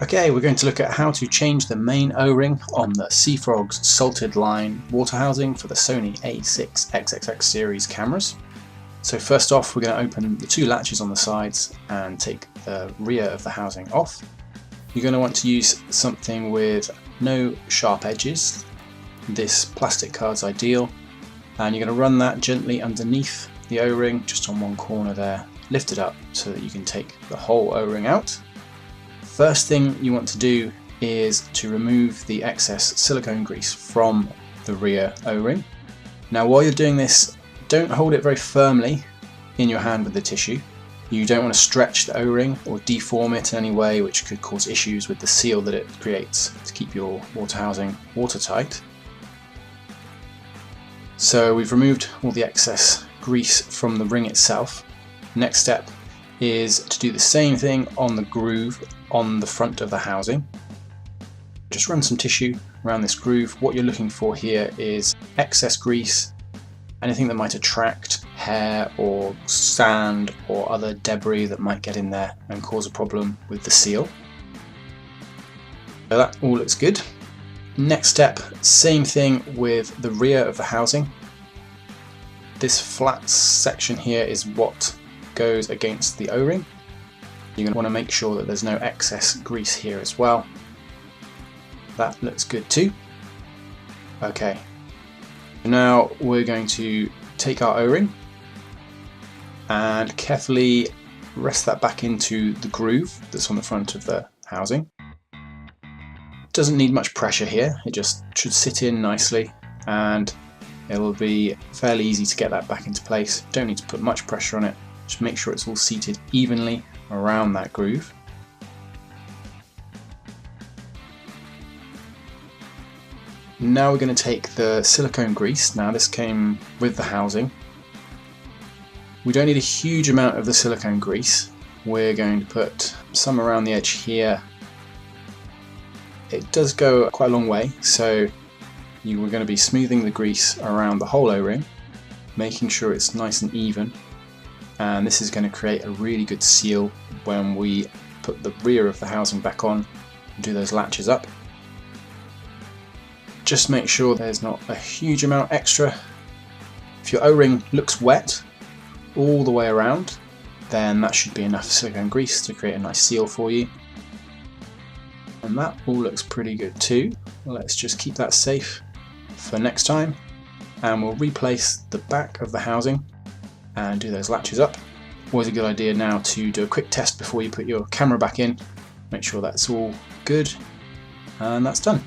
Okay, we're going to look at how to change the main O-ring on the SeaFrogs salted line water housing for the Sony A6xxx series cameras. So first off, we're going to open the two latches on the sides and take the rear of the housing off. You're going to want to use something with no sharp edges. This plastic card's ideal, and you're going to run that gently underneath the O-ring, just on one corner there, lift it up so that you can take the whole O-ring out. First thing you want to do is to remove the excess silicone grease from the rear O-ring. Now while you're doing this, don't hold it very firmly in your hand with the tissue. You don't want to stretch the O-ring or deform it in any way, which could cause issues with the seal that it creates to keep your water housing watertight. So we've removed all the excess grease from the ring itself. Next step is to do the same thing on the groove on the front of the housing. Just run some tissue around this groove. What you're looking for here is excess grease, anything that might attract hair or sand or other debris that might get in there and cause a problem with the seal. So that all looks good. Next step, same thing with the rear of the housing. This flat section here is what goes against the O-ring. You're going to want to make sure that there's no excess grease here as well. That looks good too. Okay, now we're going to take our O-ring and carefully rest that back into the groove that's on the front of the housing. Doesn't need much pressure here, it just should sit in nicely and it'll be fairly easy to get that back into place. Don't need to put much pressure on it, just make sure it's all seated evenly around that groove. Now we're going to take the silicone grease. Now this came with the housing. We don't need a huge amount of the silicone grease. We're going to put some around the edge here. It does go quite a long way, so you were going to be smoothing the grease around the whole O-ring, making sure it's nice and even. And this is going to create a really good seal when we put the rear of the housing back on and do those latches up. Just make sure there's not a huge amount extra. If your O-ring looks wet all the way around, then that should be enough silicone grease to create a nice seal for you. And that all looks pretty good too. Let's just keep that safe for next time, and we'll replace the back of the housing and do those latches up. Always a good idea now to do a quick test before you put your camera back in. Make sure that's all good, and that's done.